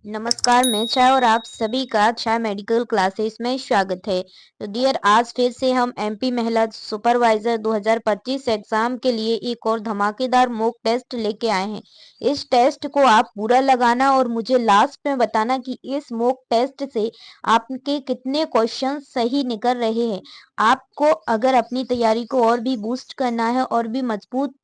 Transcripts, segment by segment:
नमस्कार, मैं छाया और आप सभी का छाया मेडिकल क्लासेस में स्वागत है। तो डियर, आज फिर से हम एमपी महिला सुपरवाइजर 2025 एग्जाम के लिए एक और धमाकेदार मॉक टेस्ट लेके आए हैं। इस टेस्ट को आप पूरा लगाना और मुझे लास्ट में बताना कि इस मॉक टेस्ट से आपके कितने क्वेश्चन सही निकल रहे हैं। आपको अगर अपनी तैयारी को और भी बूस्ट करना है और भी मजबूत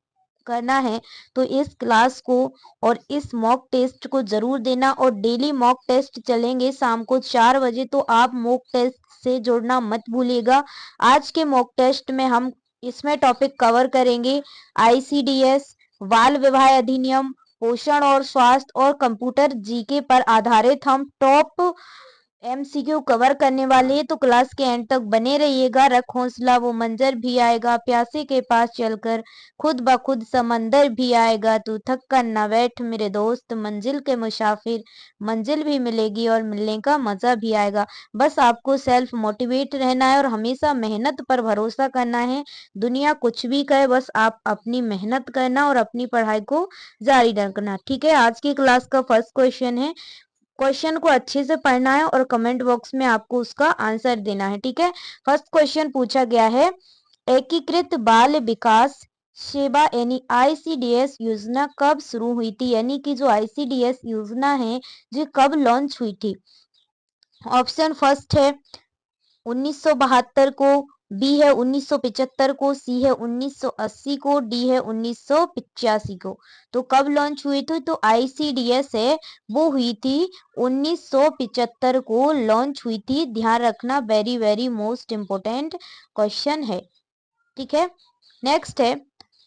करना है तो इस क्लास को और इस मॉक टेस्ट को जरूर देना। और डेली मॉक टेस्ट चलेंगे शाम को 4 बजे, तो आप मॉक टेस्ट से जुड़ना मत भूलिएगा। आज के मॉक टेस्ट में हम इसमें टॉपिक कवर करेंगे आईसीडीएस, बाल विवाह अधिनियम, पोषण और स्वास्थ्य और कंप्यूटर जीके पर आधारित हम टॉप एमसीक्यू कवर करने वाले हैं। तो क्लास के एंड तक बने रहिएगा। रख हौसला, वो मंजर भी आएगा, प्यासे के पास चलकर खुद ब खुद समंदर भी आएगा। तू थक कर ना बैठ मेरे दोस्त, मंजिल के मुसाफिर, मंजिल भी मिलेगी और मिलने का मजा भी आएगा। बस आपको सेल्फ मोटिवेट रहना है और हमेशा मेहनत पर भरोसा करना है। दुनिया कुछ भी कहे, बस आप अपनी मेहनत करना और अपनी पढ़ाई को जारी रखना। ठीक है, आज की क्लास का फर्स्ट क्वेश्चन है। क्वेश्चन को अच्छे से पढ़ना है और कमेंट बॉक्स में आपको उसका आंसर देना है। ठीक है, फर्स्ट क्वेश्चन पूछा गया है, एकीकृत बाल विकास सेवा यानी आईसीडीएस योजना कब शुरू हुई थी? यानी कि जो आईसीडीएस योजना है ये कब लॉन्च हुई थी? ऑप्शन फर्स्ट है 1972 को, बी है 1975 को, सी है 1980 को, डी है 1985 को। तो कब लॉन्च हुई थी? तो आईसीडीएस है वो हुई थी 1975 को लॉन्च हुई थी। ध्यान रखना, very very most important question है। ठीक है, नेक्स्ट है,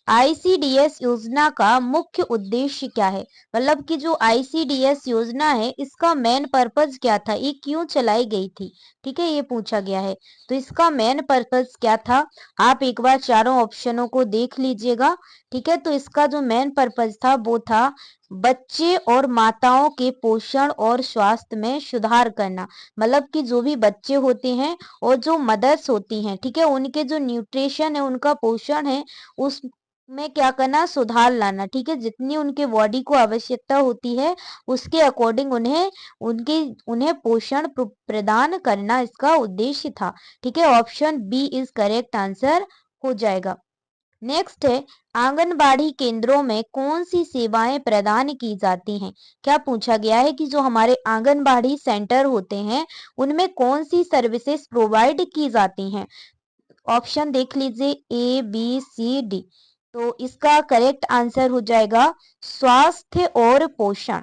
आईसीडीएस योजना का मुख्य उद्देश्य क्या है? मतलब कि जो आईसीडीएस योजना है इसका मेन पर्पज क्या था, ये क्यों चलाई गई थी? ठीक है, ये पूछा गया है। तो इसका मेन पर्पज क्या था, आप एक बार चारों ऑप्शनों को देख लीजिएगा। ठीक है, तो इसका जो मेन पर्पज था वो था बच्चे और माताओं के पोषण और स्वास्थ्य में सुधार करना। मतलब कि जो भी बच्चे होते हैं और जो मदर्स होती हैं, ठीक है, उनके जो न्यूट्रिशन है, उनका पोषण है, उस में क्या करना, सुधार लाना। ठीक है, जितनी उनके बॉडी को आवश्यकता होती है उसके अकॉर्डिंग उन्हें पोषण प्रदान करना इसका उद्देश्य था। ठीक है, option B is correct answer हो जाएगा। नेक्स्ट है, आंगनबाड़ी केंद्रों में कौन सी सेवाएं प्रदान की जाती हैं? क्या पूछा गया है कि जो हमारे आंगनबाड़ी सेंटर होते हैं उनमें कौन सी सर्विसेज प्रोवाइड की जाती हैं? ऑप्शन देख लीजिए, ए बी सी डी। तो इसका करेक्ट आंसर हो जाएगा स्वास्थ्य और पोषण।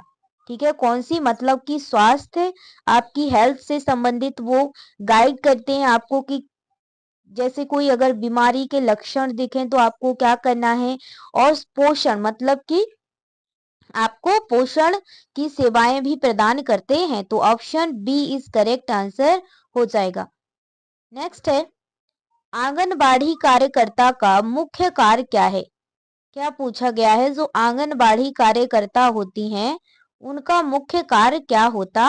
ठीक है, कौन सी? मतलब कि स्वास्थ्य, आपकी हेल्थ से संबंधित वो गाइड करते हैं आपको कि जैसे कोई अगर बीमारी के लक्षण दिखें तो आपको क्या करना है। और पोषण मतलब कि आपको पोषण की सेवाएं भी प्रदान करते हैं। तो option B is correct answer हो जाएगा। नेक्स्ट है, आंगनबाड़ी कार्यकर्ता का मुख्य कार्य क्या है? क्या पूछा गया है, जो आंगनबाड़ी कार्यकर्ता होती हैं उनका मुख्य कार्य क्या होता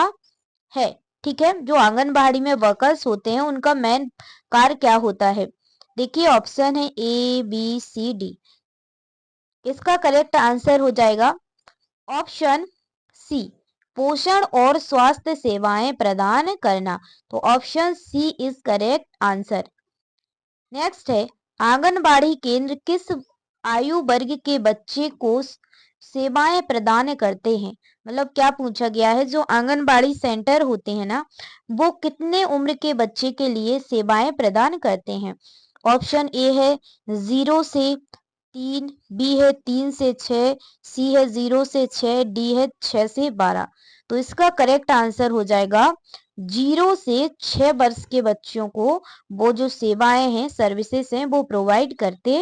है? ठीक है, जो आंगनबाड़ी में वर्कर्स होते हैं उनका मेन कार्य क्या होता है? देखिए, ऑप्शन है ए बी सी डी। इसका करेक्ट आंसर हो जाएगा ऑप्शन सी, पोषण और स्वास्थ्य सेवाएं प्रदान करना। तो option C is correct answer. Next है, आंगनबाड़ी केंद्र किस आयु वर्ग के बच्चे को सेवाएं प्रदान करते हैं? मतलब क्या पूछा गया है, जो आंगनबाड़ी सेंटर होते हैं ना वो कितने उम्र के बच्चे के लिए सेवाएं प्रदान करते हैं? ऑप्शन ए है 0 से 3, बी है 3 से 6, सी है 0 से 6, डी है 6 से 12। तो इसका करेक्ट आंसर हो जाएगा 0 से 6 वर्ष के बच्चों को वो जो सेवाएं हैं, सर्विसेज हैं, वो प्रोवाइड करते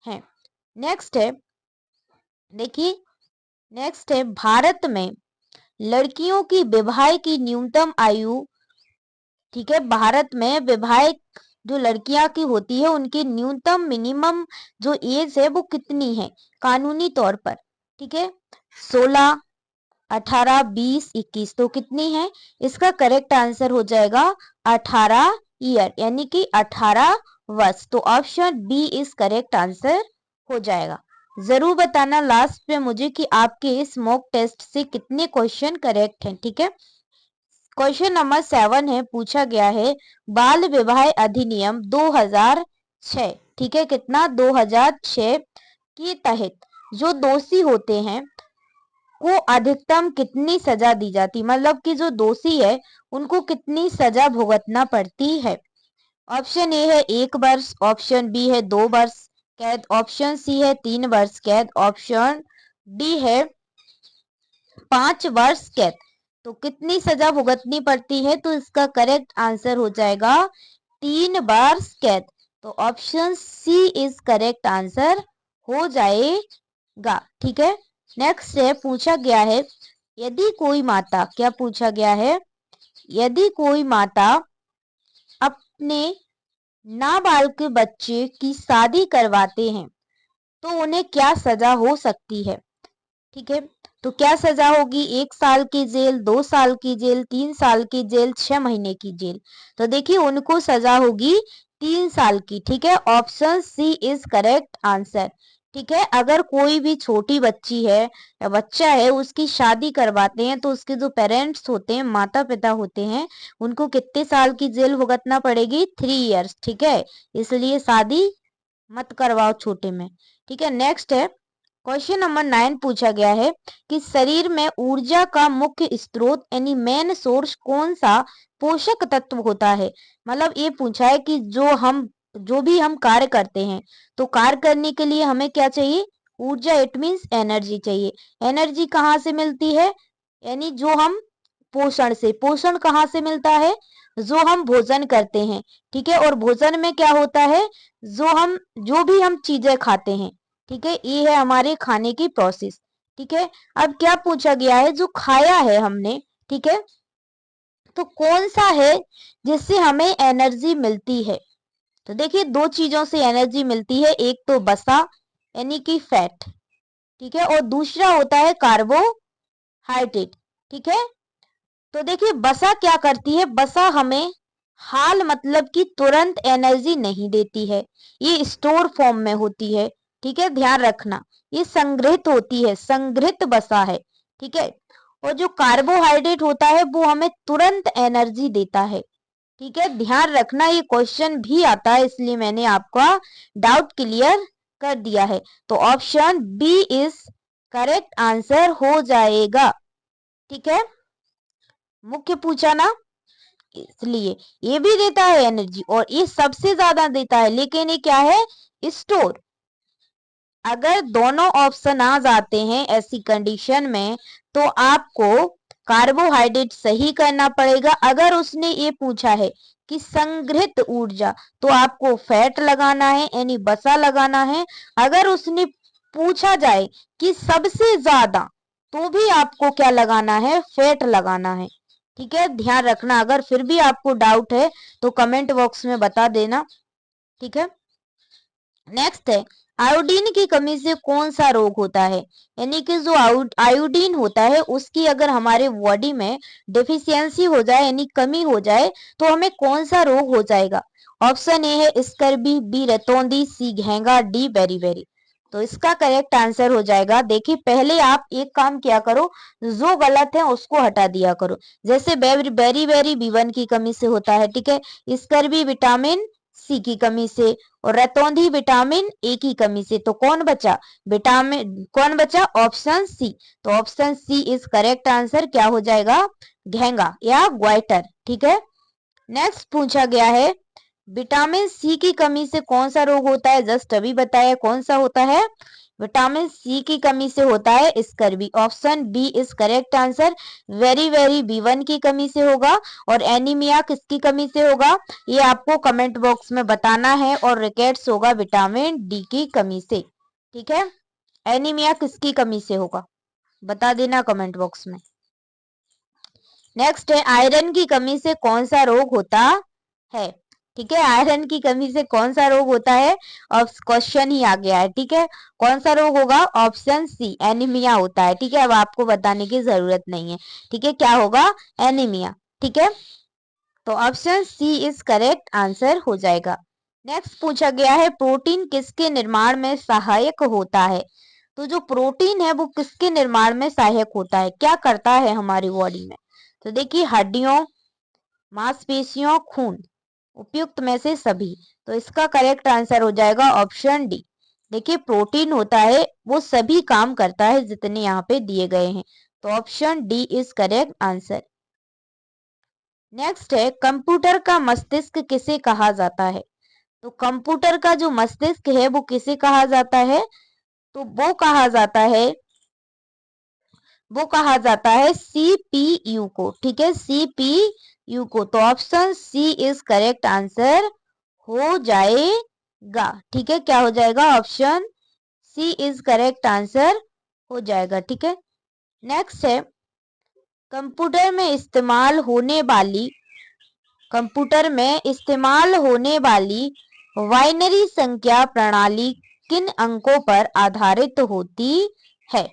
हैं। नेक्स्ट है, देखिए, नेक्स्ट है, भारत में लड़कियों की विवाह की न्यूनतम आयु, ठीक है, भारत में विवाह जो लड़कियां की होती है उनकी न्यूनतम मिनिमम जो एज है वो कितनी है कानूनी तौर पर? ठीक है, 16, 18, 20, 21। तो कितनी है? इसका करेक्ट आंसर हो जाएगा 18 ईयर, यानी कि 18 वर्ष। तो option B is correct answer हो जाएगा। जरूर बताना लास्ट में मुझे कि आपके इस मॉक टेस्ट से कितने क्वेश्चन करेक्ट हैं। ठीक है, क्वेश्चन नंबर 7 है, पूछा गया है बाल विवाह अधिनियम 2006, ठीक है, कितना 2006 के तहत जो दोषी होते हैं को अधिकतम कितनी सजा दी जाती, मतलब कि जो दोषी है उनको कितनी सजा भुगतना पड़ती है। ऑप्शन ए है 1 वर्ष, ऑप्शन बी है 2 वर्ष कैद, ऑप्शन सी है 3 वर्ष कैद, ऑप्शन डी है 5 वर्ष कैद। तो कितनी सजा भुगतनी पड़ती है, तो इसका करेक्ट आंसर हो जाएगा 3 वर्ष कैद। तो option C is correct answer हो जाएगा। ठीक है, नेक्स्ट है, पूछा गया है यदि कोई माता, क्या पूछा गया है, यदि कोई माता अपने नाबालिग बच्चे की शादी करवाते हैं तो उन्हें क्या सजा हो सकती है। ठीक है, तो क्या सजा होगी, 1 साल की जेल, 2 साल की जेल, 3 साल की जेल, 6 महीने की जेल। तो देखिए उनको सजा होगी 3 साल की। ठीक है, option C is correct answer. ठीक है, अगर कोई भी छोटी बच्ची है या बच्चा है उसकी शादी करवाते हैं तो उसके जो पेरेंट्स होते हैं, माता पिता होते हैं, उनको कितने साल की जेल भुगतना पड़ेगी, 3 इयर्स। ठीक है, इसलिए शादी मत करवाओ छोटे में। ठीक है, नेक्स्ट है, क्वेश्चन नंबर 9 पूछा गया है कि शरीर में ऊर्जा का मुख्य स्रोत यानी मेन सोर्स कौन सा पोषक तत्व होता है। मतलब ये पूछा है कि जो भी हम कार्य करते हैं तो कार्य करने के लिए हमें क्या चाहिए, ऊर्जा, इट मीन्स एनर्जी चाहिए। एनर्जी कहाँ से मिलती है, यानी जो हम पोषण से, पोषण कहाँ से मिलता है, जो हम भोजन करते हैं। ठीक है, और भोजन में क्या होता है, जो भी हम चीजें खाते हैं। ठीक है, ये है हमारे खाने की प्रोसेस। ठीक है, अब क्या पूछा गया है, जो खाया है हमने, ठीक है, तो कौन सा है जिससे हमें एनर्जी मिलती है। तो देखिए दो चीजों से एनर्जी मिलती है, एक तो वसा यानी कि फैट, ठीक है, और दूसरा होता है कार्बोहाइड्रेट। ठीक है, तो देखिए वसा क्या करती है, वसा हमें हाल मतलब कि तुरंत एनर्जी नहीं देती है, ये स्टोर फॉर्म में होती है। ठीक है, ध्यान रखना, ये संग्रहित होती है, संग्रहित वसा है। ठीक है, और जो कार्बोहाइड्रेट होता है वो हमें तुरंत एनर्जी देता है। ठीक है, ध्यान रखना, ये क्वेश्चन भी आता है इसलिए मैंने आपका डाउट क्लियर कर दिया है। तो option B is correct answer हो जाएगा। ठीक है, मुख्य पूछा ना, इसलिए ये भी देता है एनर्जी और ये सबसे ज्यादा देता है, लेकिन ये क्या है, स्टोर। अगर दोनों ऑप्शन आ जाते हैं ऐसी कंडीशन में तो आपको कार्बोहाइड्रेट सही करना पड़ेगा। अगर उसने ये पूछा है कि संग्रहित ऊर्जा तो आपको फैट लगाना है यानी वसा लगाना है। अगर उसने पूछा जाए कि सबसे ज्यादा तो भी आपको क्या लगाना है, फैट लगाना है। ठीक है, ध्यान रखना, अगर फिर भी आपको डाउट है तो कमेंट बॉक्स में बता देना। ठीक है, नेक्स्ट है, आयोडीन की कमी से कौन सा रोग होता है, यानी कि जो आयोडीन होता है उसकी अगर हमारे बॉडी में डिफिशियंसी हो जाए यानी कमी हो जाए तो हमें कौन सा रोग हो जाएगा। ऑप्शन ए है स्कर्वी, बी रतौंधी, सी घेंगा, डी बेरीबेरी। तो इसका करेक्ट आंसर हो जाएगा, देखिए पहले आप एक काम किया करो, जो गलत है उसको हटा दिया करो। जैसे बेरी बी1 की कमी से होता है, ठीक है, स्कर्वी विटामिन सी की कमी से, और रतौंधी विटामिन ए की कमी से। तो कौन बचा, ऑप्शन सी। तो option C is correct answer, क्या हो जाएगा, घेंगा या ग्वाइटर। ठीक है, नेक्स्ट पूछा गया है विटामिन सी की कमी से कौन सा रोग होता है, जस्ट अभी बताया कौन सा होता है, विटामिन सी की कमी से होता है scurvy. Option B is correct answer, very बी1 की कमी से होगा। और एनीमिया किसकी कमी से होगा, ये आपको कमेंट बॉक्स में बताना है, और रिकेट्स होगा विटामिन डी की कमी से। ठीक है, एनीमिया किसकी कमी से होगा बता देना कमेंट बॉक्स में। नेक्स्ट है, आयरन की कमी से कौन सा रोग होता है। ठीक है, आयरन की कमी से कौन सा रोग होता है, और क्वेश्चन ही आ गया है। ठीक है, कौन सा रोग होगा, ऑप्शन सी एनीमिया होता है। ठीक है, अब आपको बताने की जरूरत नहीं है। ठीक है, क्या होगा, एनीमिया। ठीक है, तो option C is correct answer हो जाएगा। नेक्स्ट पूछा गया है प्रोटीन किसके निर्माण में सहायक होता है। तो जो प्रोटीन है वो किसके निर्माण में सहायक होता है, क्या करता है हमारी बॉडी में। तो देखिए हड्डियों, मांसपेशियों, खून, उपयुक्त में से सभी। तो इसका करेक्ट आंसर हो जाएगा ऑप्शन डी। देखिए प्रोटीन होता है वो सभी काम करता है जितने यहाँ पे दिए गए हैं, तो option D is correct answer. Next है कंप्यूटर का मस्तिष्क किसे कहा जाता है। तो कंप्यूटर का जो मस्तिष्क है वो किसे कहा जाता है, तो वो कहा जाता है सीपीयू को। ठीक है, सीपीयू को। तो option C is correct answer हो जाएगा। ठीक है, क्या हो जाएगा, option C is correct answer हो जाएगा। ठीक है, नेक्स्ट है कंप्यूटर में इस्तेमाल होने वाली बाइनरी संख्या प्रणाली किन अंकों पर आधारित होती है।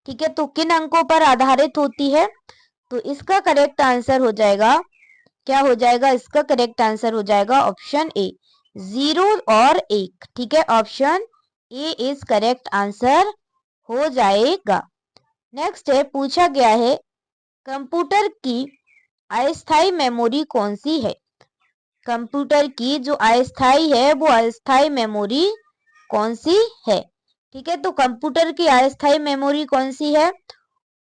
ठीक है, तो किन अंकों पर आधारित होती है, तो इसका करेक्ट आंसर हो जाएगा, क्या हो जाएगा, इसका करेक्ट आंसर हो जाएगा ऑप्शन ए, 0 और 1। ठीक है, option A is correct answer हो जाएगा। नेक्स्ट है पूछा गया है कंप्यूटर की अस्थायी मेमोरी कौन सी है। कंप्यूटर की जो अस्थायी है वो अस्थायी मेमोरी कौन सी है। ठीक है, तो कंप्यूटर की अस्थायी मेमोरी कौन सी है,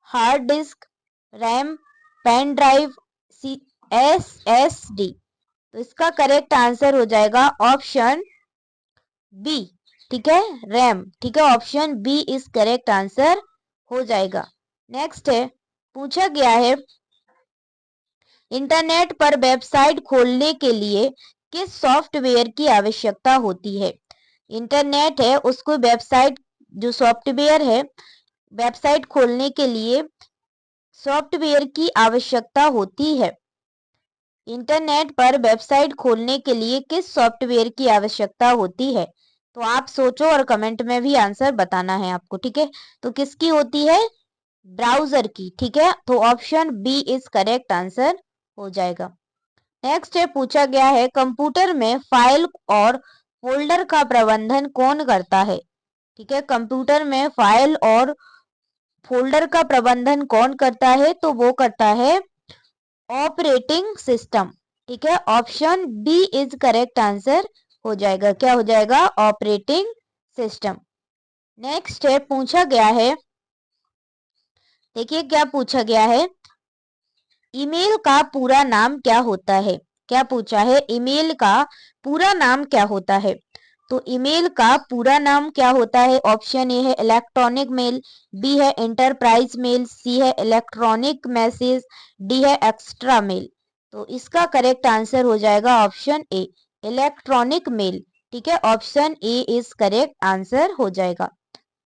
hard disk, RAM, pen drive, SSD। तो इसका करेक्ट आंसर हो जाएगा ऑप्शन बी। ठीक है, रैम। ठीक है, option B is correct answer हो जाएगा। नेक्स्ट है पूछा गया है इंटरनेट पर वेबसाइट खोलने के लिए किस सॉफ्टवेयर की आवश्यकता होती है। इंटरनेट है उसको वेबसाइट, जो सॉफ्टवेयर है वेबसाइट खोलने के लिए सॉफ्टवेयर की आवश्यकता होती है। इंटरनेट पर वेबसाइट खोलने के लिए किस सॉफ्टवेयर की आवश्यकता होती है, तो आप सोचो और कमेंट में भी आंसर बताना है आपको। ठीक है, तो किसकी होती है, ब्राउजर की। ठीक है, तो option B is correct answer हो जाएगा। नेक्स्ट है पूछा गया है कंप्यूटर में फाइल और फोल्डर का प्रबंधन कौन करता है। ठीक है, कंप्यूटर में फाइल और फोल्डर का प्रबंधन कौन करता है, तो वो करता है ऑपरेटिंग सिस्टम। ठीक है, option B is correct answer हो जाएगा, क्या हो जाएगा, ऑपरेटिंग सिस्टम। नेक्स्ट है पूछा गया है, देखिए क्या पूछा गया है, ईमेल का पूरा नाम क्या होता है। क्या पूछा है, ईमेल का पूरा नाम क्या होता है। तो ईमेल का पूरा नाम क्या होता है, ऑप्शन ए है इलेक्ट्रॉनिक मेल, बी है एंटरप्राइज मेल, सी है इलेक्ट्रॉनिक मैसेज, डी है एक्स्ट्रा मेल। तो इसका करेक्ट आंसर हो जाएगा ऑप्शन ए, इलेक्ट्रॉनिक मेल। ठीक है, option A is correct answer हो जाएगा।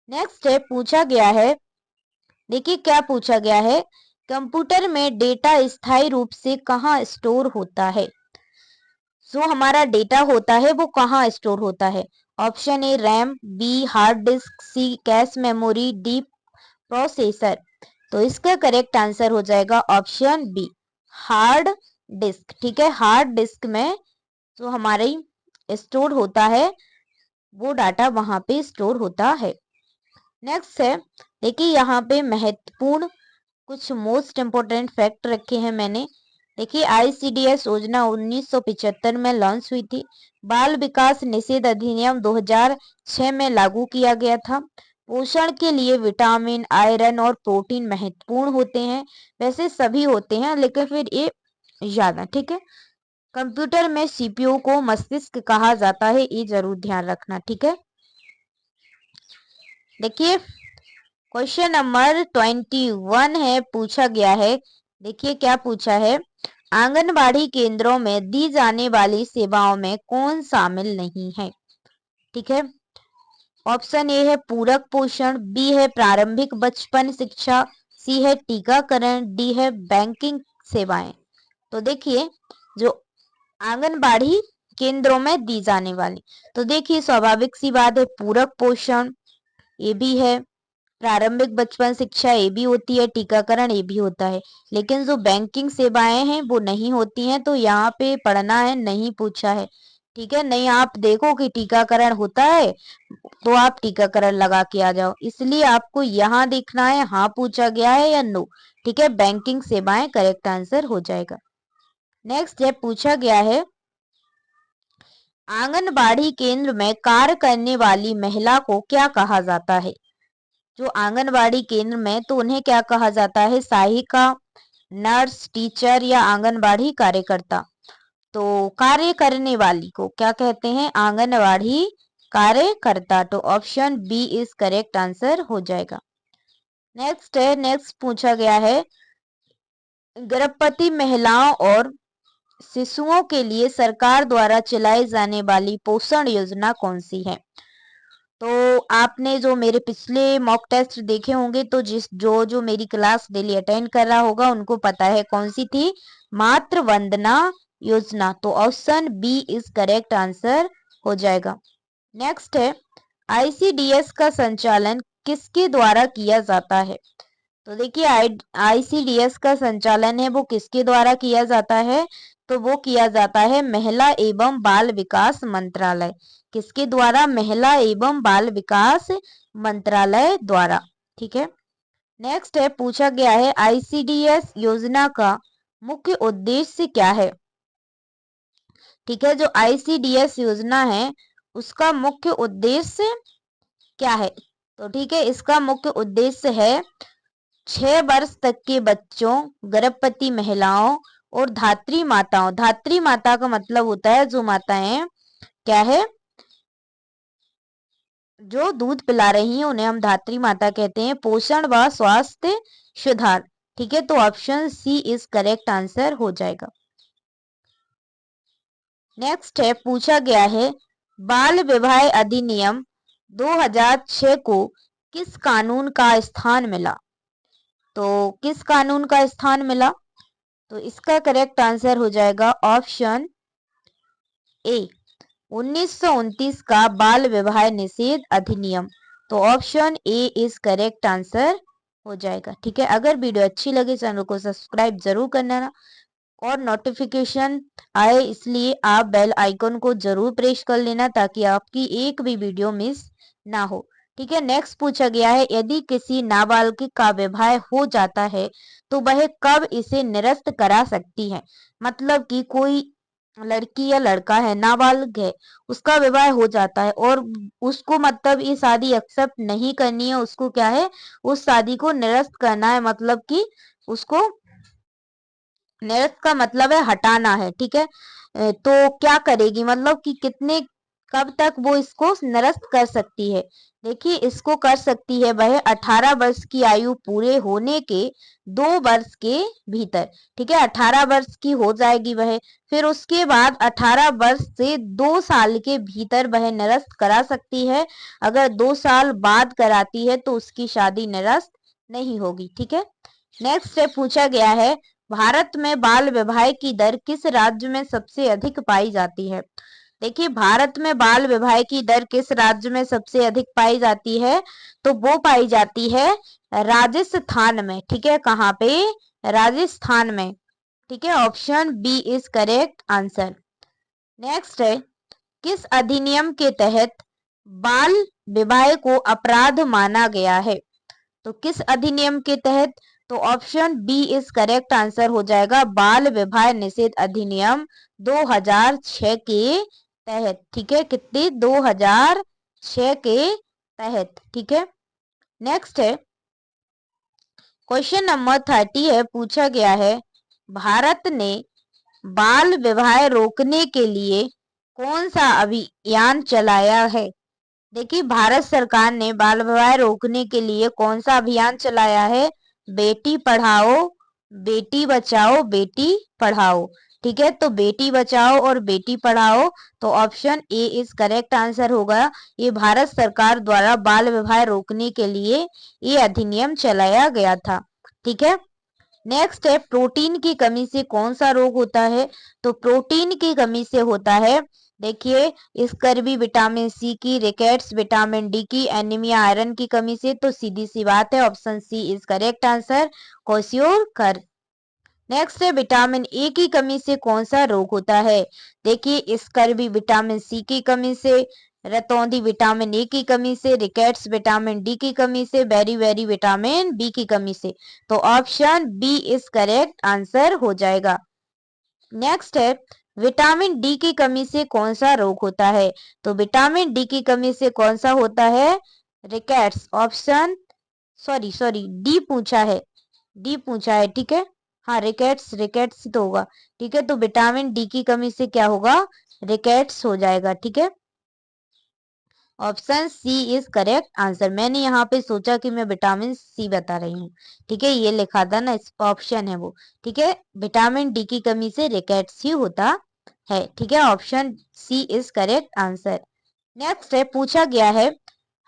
नेक्स्ट है पूछा गया है, देखिए क्या पूछा गया है, कंप्यूटर में डेटा स्थायी रूप से कहाँ स्टोर होता है। जो हमारा डेटा होता है वो कहाँ स्टोर होता है, option A RAM, B hard disk, C cache memory, D processor. तो इसका करेक्ट आंसर हो जाएगा ऑप्शन बी, हार्ड डिस्क। ठीक है, हार्ड डिस्क में जो हमारी स्टोर होता है वो डाटा वहां पे स्टोर होता है। नेक्स्ट है, देखिए यहाँ पे महत्वपूर्ण कुछ मोस्ट इम्पोर्टेंट फैक्ट रखे हैं मैंने। देखिए ICDS योजना 1975 में लॉन्च हुई थी। बाल विकास निषेध अधिनियम 2006 में लागू किया गया था। पोषण के लिए विटामिन, आयरन और प्रोटीन महत्वपूर्ण होते हैं, वैसे सभी होते हैं लेकिन फिर ये ज्यादा। ठीक है, कंप्यूटर में CPU को मस्तिष्क कहा जाता है, ये जरूर ध्यान रखना। ठीक है, देखिए क्वेश्चन नंबर 21 है, पूछा गया है, देखिए क्या पूछा है, आंगनबाड़ी केंद्रों में दी जाने वाली सेवाओं में कौन शामिल नहीं है। ठीक है, ऑप्शन ए है पूरक पोषण, बी है प्रारंभिक बचपन शिक्षा, सी है टीकाकरण, डी है बैंकिंग सेवाएं। तो देखिए जो आंगनबाड़ी केंद्रों में दी जाने वाली, तो देखिए स्वाभाविक सी बात है, पूरक पोषण ये भी है, प्रारंभिक बचपन शिक्षा ये भी होती है, टीकाकरण ये भी होता है, लेकिन जो बैंकिंग सेवाएं हैं वो नहीं होती हैं। तो यहाँ पे पढ़ना है, नहीं पूछा है, ठीक है, नहीं आप देखो कि टीकाकरण होता है तो आप टीकाकरण लगा के आ जाओ, इसलिए आपको यहाँ देखना है हाँ पूछा गया है या नो। ठीक है, बैंकिंग सेवाएं करेक्ट आंसर हो जाएगा। नेक्स्ट है पूछा गया है आंगनबाड़ी केंद्र में कार्य करने वाली महिला को क्या कहा जाता है। जो आंगनबाड़ी केंद्र में तो उन्हें क्या कहा जाता है, सहायिका, नर्स, टीचर या आंगनबाड़ी कार्यकर्ता। तो कार्य करने वाली को क्या कहते हैं, आंगनबाड़ी कार्यकर्ता। तो option B is correct answer हो जाएगा। नेक्स्ट है, नेक्स्ट पूछा गया है गर्भवती महिलाओं और शिशुओं के लिए सरकार द्वारा चलाई जाने वाली पोषण योजना कौन सी है। तो आपने जो मेरे पिछले मॉक टेस्ट देखे होंगे तो जो मेरी क्लास डेली अटेंड कर रहा होगा उनको पता है कौन सी थी, मातृ वंदना योजना। तो option B is correct answer हो जाएगा। नेक्स्ट है आईसीडीएस का संचालन किसके द्वारा किया जाता है। तो देखिए आईसीडीएस का संचालन है वो किसके द्वारा किया जाता है, तो वो किया जाता है महिला एवं बाल विकास मंत्रालय। किसके द्वारा, महिला एवं बाल विकास मंत्रालय द्वारा। ठीक है, नेक्स्ट है पूछा गया है आईसीडीएस योजना का मुख्य उद्देश्य क्या है। ठीक है, जो आईसीडीएस योजना है उसका मुख्य उद्देश्य क्या है। तो ठीक है, इसका मुख्य उद्देश्य है 6 वर्ष तक के बच्चों, गर्भवती महिलाओं और धात्री माताओं। धात्री माता का मतलब होता है जो माताएं क्या है, जो दूध पिला रही हैं उन्हें हम धात्री माता कहते हैं। पोषण व स्वास्थ्य सुधार। ठीक है, तो option C is correct answer हो जाएगा। नेक्स्ट है पूछा गया है बाल विवाह अधिनियम 2006 को किस कानून का स्थान मिला। तो किस कानून का स्थान मिला, तो इसका करेक्ट आंसर हो जाएगा ऑप्शन ए 1929 का बाल विवाह निषेध अधिनियम। तो option A is correct answer हो जाएगा। ठीक है, अगर वीडियो अच्छी लगे चैनल को सब्सक्राइब जरूर करना और नोटिफिकेशन आए इसलिए आप बेल आइकन को जरूर प्रेस कर लेना ताकि आपकी एक भी वीडियो मिस ना हो। ठीक है, नेक्स्ट पूछा गया है यदि किसी नाबालिग का विवाह हो जाता है तो वह कब इसे निरस्त करा सकती है। मतलब कि कोई लड़की या लड़का है, नाबालिग है, उसका विवाह हो जाता है और उसको मतलब ये शादी एक्सेप्ट नहीं करनी है, उसको क्या है उस शादी को निरस्त करना है, मतलब कि उसको निरस्त का मतलब है हटाना है। ठीक है, तो क्या करेगी, मतलब कि कितने कब तक वो इसको निरस्त कर सकती है। देखिए इसको कर सकती है वह 18 वर्ष की आयु पूरे होने के 2 वर्ष के भीतर। ठीक है, 18 वर्ष की हो जाएगी वह, फिर उसके बाद 18 वर्ष से 2 साल के भीतर वह निरस्त करा सकती है। अगर 2 साल बाद कराती है तो उसकी शादी निरस्त नहीं होगी। ठीक है, नेक्स्ट से पूछा गया है भारत में बाल विवाह की दर किस राज्य में सबसे अधिक पाई जाती है। देखिए भारत में बाल विवाह की दर किस राज्य में सबसे अधिक पाई जाती है, तो वो पाई जाती है राजस्थान में। ठीक है, कहाँ पे, राजस्थान में। ठीक है, option B is correct answer. Next है किस अधिनियम के तहत बाल विवाह को अपराध माना गया है। तो किस अधिनियम के तहत, तो option B is correct answer हो जाएगा बाल विवाह निषेध अधिनियम 2006 के तहत। ठीक है, कितने 2006 के तहत। ठीक है, नेक्स्ट है क्वेश्चन नंबर 30 है पूछा गया है भारत ने बाल विवाह रोकने के लिए कौन सा अभियान चलाया है। देखिए भारत सरकार ने बाल विवाह रोकने के लिए कौन सा अभियान चलाया है, बेटी पढ़ाओ बेटी बचाओ बेटी पढ़ाओ। ठीक है, तो बेटी बचाओ और बेटी पढ़ाओ, तो option A is correct answer होगा। ये भारत सरकार द्वारा बाल विवाह रोकने के लिए ये अधिनियम चलाया गया था। ठीक है, नेक्स्ट है प्रोटीन की कमी से कौन सा रोग होता है। तो प्रोटीन की कमी से होता है, देखिए स्कर्वी, विटामिन सी की, रिकेट्स, विटामिन डी की, एनीमिया आयरन की कमी से। तो सीधी सी बात है option C is correct answer, question कर। नेक्स्ट है विटामिन ए की कमी से कौन सा रोग होता है। देखिए स्कर्वी विटामिन सी की कमी से, रतौंधी विटामिन ए की कमी से, रिकेट्स विटामिन डी की कमी से, बेरी बेरी विटामिन बी की कमी से। तो option B is correct answer हो जाएगा। नेक्स्ट है विटामिन डी की कमी से कौन सा रोग होता है। तो विटामिन डी की कमी से कौन सा होता है, rickets. Option sorry sorry D पूछा है, डी पूछा है, ठीक है। हाँ रिकेट्स, रिकेट्स तो होगा, ठीक है। तो विटामिन डी की कमी से क्या होगा, रिकेट्स हो जाएगा, ठीक है। Option C is correct answer. मैंने यहाँ पे सोचा कि मैं विटामिन सी बता रही हूँ, ठीक है, ये लिखा था ना, इस ऑप्शन है वो, ठीक है। विटामिन डी की कमी से रिकेट्स ही होता है, ठीक है। Option C is correct answer. Next है पूछा गया है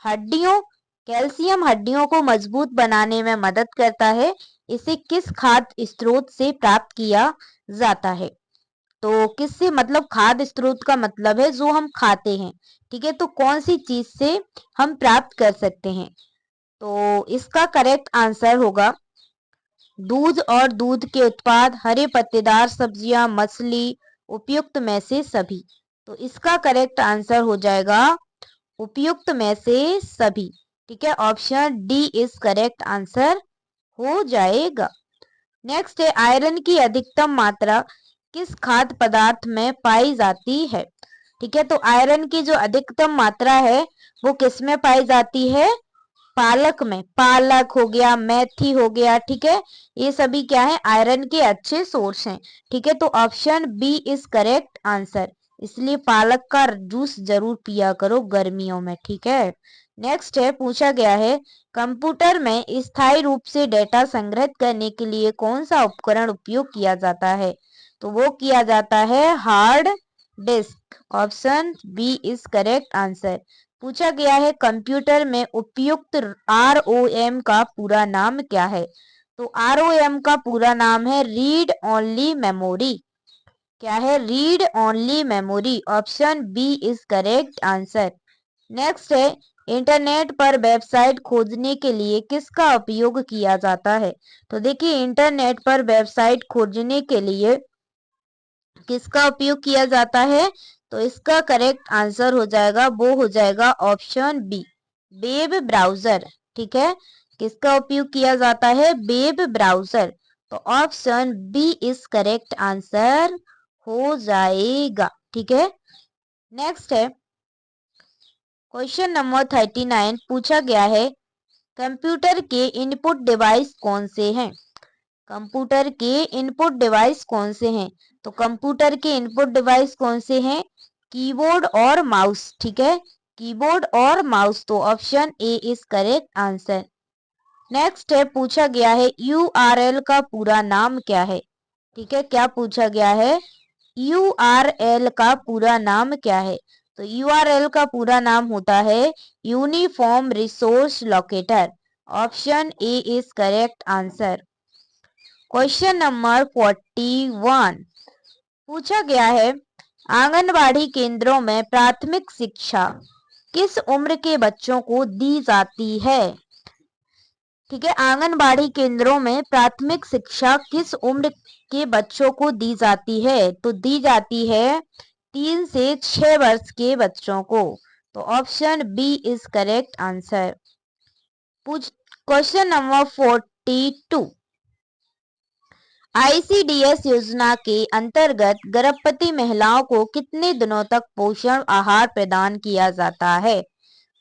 हड्डियों, कैल्शियम हड्डियों को मजबूत बनाने में मदद करता है, इसे किस खाद्य स्रोत से प्राप्त किया जाता है। तो किससे, मतलब खाद्य स्रोत का मतलब है जो हम खाते हैं, ठीक है। तो कौन सी चीज से हम प्राप्त कर सकते हैं। तो इसका करेक्ट आंसर होगा दूध और दूध के उत्पाद, हरे पत्तेदार सब्जियां, मछली, उपयुक्त में से सभी। तो इसका करेक्ट आंसर हो जाएगा उपयुक्त में से सभी, ठीक है। Option D is correct answer हो जाएगा। नेक्स्ट है आयरन की अधिकतम मात्रा किस खाद्य पदार्थ में पाई जाती है, ठीक है। तो आयरन की जो अधिकतम मात्रा है वो किस में पाई जाती है, पालक में। पालक हो गया, मेथी हो गया, ठीक है। ये सभी क्या है, आयरन के अच्छे सोर्स हैं, ठीक है। तो option B is correct answer. इसलिए पालक का जूस जरूर पिया करो गर्मियों में, ठीक है। नेक्स्ट है पूछा गया है कंप्यूटर में स्थायी रूप से डेटा संग्रहित करने के लिए कौन सा उपकरण उपयोग किया जाता है। तो वो किया जाता है hard disk. Option B is correct answer. पूछा गया है कंप्यूटर में उपयुक्त आरओएम का पूरा नाम क्या है। तो आरओएम का पूरा नाम है रीड ओनली मेमोरी। क्या है, read only memory. Option B is correct answer. Next है इंटरनेट पर वेबसाइट खोजने के लिए किसका उपयोग किया जाता है। तो देखिए इंटरनेट पर वेबसाइट खोजने के लिए किसका उपयोग किया जाता है। तो इसका करेक्ट आंसर हो जाएगा, वो हो जाएगा ऑप्शन बी, वेब ब्राउजर, ठीक है। किसका उपयोग किया जाता है, वेब ब्राउजर। तो option B is correct answer हो जाएगा, ठीक है। नेक्स्ट है क्वेश्चन नंबर 39 पूछा गया है कंप्यूटर के इनपुट डिवाइस कौन से हैं। कंप्यूटर के इनपुट डिवाइस कौन से हैं। तो कंप्यूटर के इनपुट डिवाइस कौन से हैं, कीबोर्ड और माउस, ठीक है। कीबोर्ड और माउस। तो option A is correct answer. Next है पूछा गया है यूआरएल का पूरा नाम क्या है, ठीक है। क्या पूछा गया है, यूआरएल का पूरा नाम क्या है। तो यूआरएल का पूरा नाम होता है uniform resource locator. Option A is correct answer. Question number 41 पूछा गया है आंगनबाड़ी केंद्रों में प्राथमिक शिक्षा किस उम्र के बच्चों को दी जाती है। ठीक है, आंगनबाड़ी केंद्रों में प्राथमिक शिक्षा किस उम्र के बच्चों को दी जाती है। तो दी जाती है 3 से 6 वर्ष के बच्चों को। तो option B is correct answer. Question number 42 ICDS योजना के अंतर्गत गर्भवती महिलाओं को कितने दिनों तक पोषण आहार प्रदान किया जाता है।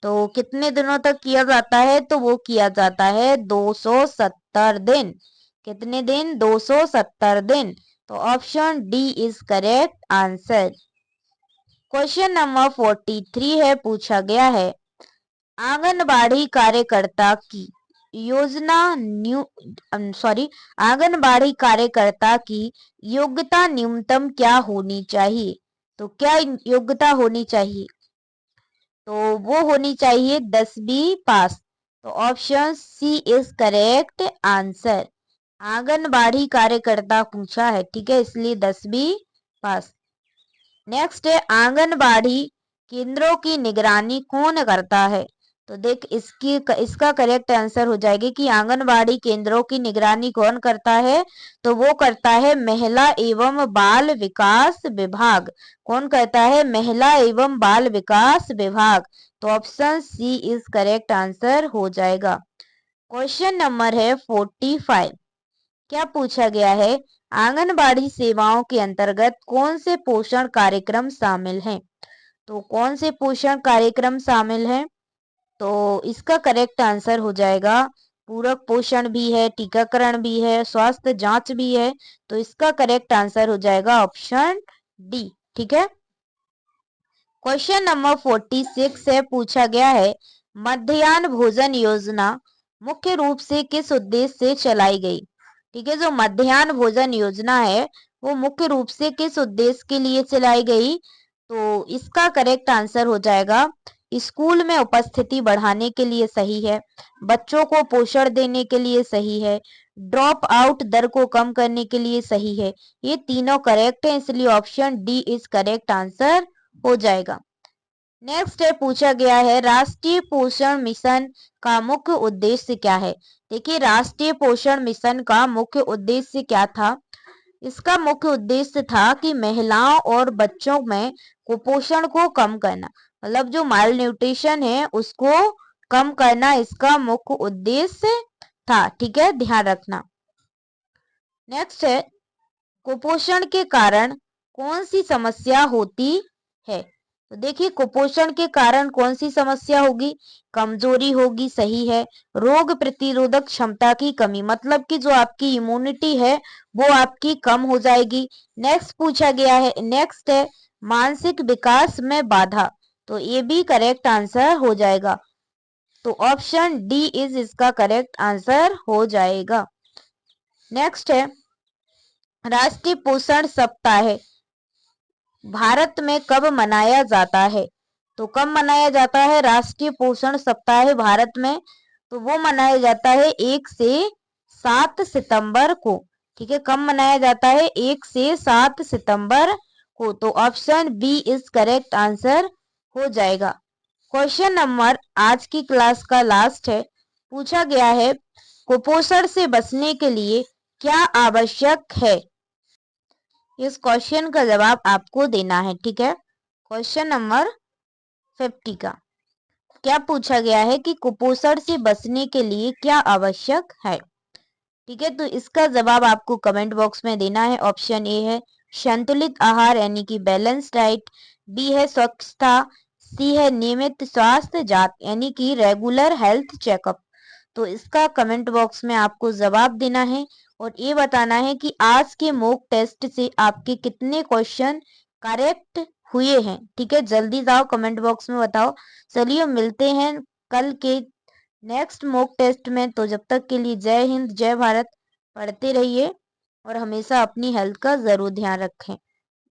तो कितने दिनों तक किया जाता है, तो वो किया जाता है 270 दिन। कितने दिन, 270 दिन। तो option D is correct answer. Question number 43 है पूछा गया है आंगनबाड़ी कार्यकर्ता की योजना आंगनबाड़ी कार्यकर्ता की योग्यता न्यूनतम क्या होनी चाहिए। तो क्या योग्यता होनी चाहिए, तो वो होनी चाहिए 10वीं पास। तो option C is correct answer. Anganwadi कार्यकर्ता पूछा है, ठीक है, इसलिए 10वीं पास। नेक्स्ट है आंगनबाड़ी केंद्रों की निगरानी कौन करता है। तो देख इसका करेक्ट आंसर हो जाएगा कि आंगनबाड़ी केंद्रों की निगरानी कौन करता है, तो वो करता है महिला एवं बाल विकास विभाग। कौन करता है? महिला एवं बाल विकास विभाग। तो option C is correct answer हो जाएगा। क्वेश्चन नंबर है 45। क्या पूछा गया है? आंगनबाड़ी सेवाओं के अंतर्गत कौन से पोषण कार्यक्रम शामिल हैं? तो कौन से पोषण कार्यक्रम शामिल हैं? तो इसका करेक्ट आंसर हो जाएगा पूरक पोषण भी है, टीकाकरण भी है, स्वास्थ्य जांच भी है। तो इसका करेक्ट आंसर हो जाएगा ऑप्शन डी। ठीक है। क्वेश्चन नंबर 46 से पूछा गया है, मध्याह्न भोजन योजना मुख्य रूप से किस उद्देश्य से चलाई गई? ठीक है, जो मध्याह्न भोजन योजना है वो मुख्य रूप से किस उद्देश्य के लिए चलाई गई? तो इसका करेक्ट आंसर हो जाएगा स्कूल में उपस्थिति बढ़ाने के लिए सही है, बच्चों को पोषण देने के लिए सही है, ड्रॉप आउट दर को कम करने के लिए सही है। ये तीनों करेक्ट है, इसलिए option D is correct answer हो जाएगा। नेक्स्ट है पूछा गया है, राष्ट्रीय पोषण मिशन का मुख्य उद्देश्य क्या है? देखिए, राष्ट्रीय पोषण मिशन का मुख्य उद्देश्य क्या था? इसका मुख्य उद्देश्य था कि महिलाओं और बच्चों में कुपोषण को कम करना, मतलब जो माल न्यूट्रिशन है उसको कम करना इसका मुख्य उद्देश्य था। ठीक है, ध्यान रखना। नेक्स्ट है, कुपोषण के कारण कौन सी समस्या होती है? तो देखिए, कुपोषण के कारण कौन सी समस्या होगी? कमजोरी होगी, सही है। रोग प्रतिरोधक क्षमता की कमी, मतलब कि जो आपकी इम्यूनिटी है वो आपकी कम हो जाएगी। नेक्स्ट पूछा गया है, नेक्स्ट है मानसिक विकास में बाधा। तो ये भी करेक्ट आंसर हो जाएगा। तो ऑप्शन डी इज इसका करेक्ट आंसर हो जाएगा। नेक्स्ट है, राष्ट्रीय पोषण सप्ताह भारत में कब मनाया जाता है? तो कब मनाया जाता है राष्ट्रीय पोषण सप्ताह भारत में? तो वो मनाया जाता है 1 से 7 सितंबर को। ठीक है, कब मनाया जाता है? 1 से 7 सितंबर को। तो option B is correct answer हो जाएगा। क्वेश्चन नंबर आज की क्लास का लास्ट है, पूछा गया है, कुपोषण से बचने के लिए क्या आवश्यक है? इस क्वेश्चन का जवाब आपको देना है। ठीक है, क्वेश्चन नंबर 50 का क्या पूछा गया है कि कुपोषण से बचने के लिए क्या आवश्यक है? ठीक है, तो इसका जवाब आपको कमेंट बॉक्स में देना है। ऑप्शन ए है संतुलित आहार यानी कि बैलेंस डाइट, बी है स्वच्छता, सी है नियमित स्वास्थ्य जांच यानी कि रेगुलर हेल्थ चेकअप। तो इसका कमेंट बॉक्स में आपको जवाब देना है और ये बताना है कि आज के मॉक टेस्ट से आपके कितने क्वेश्चन करेक्ट हुए हैं। ठीक है, जल्दी जाओ कमेंट बॉक्स में बताओ। चलिए मिलते हैं कल के नेक्स्ट मॉक टेस्ट में। तो जब तक के लिए जय हिंद, जय भारत। पढ़ते रहिए और हमेशा अपनी हेल्थ का जरूर ध्यान रखें।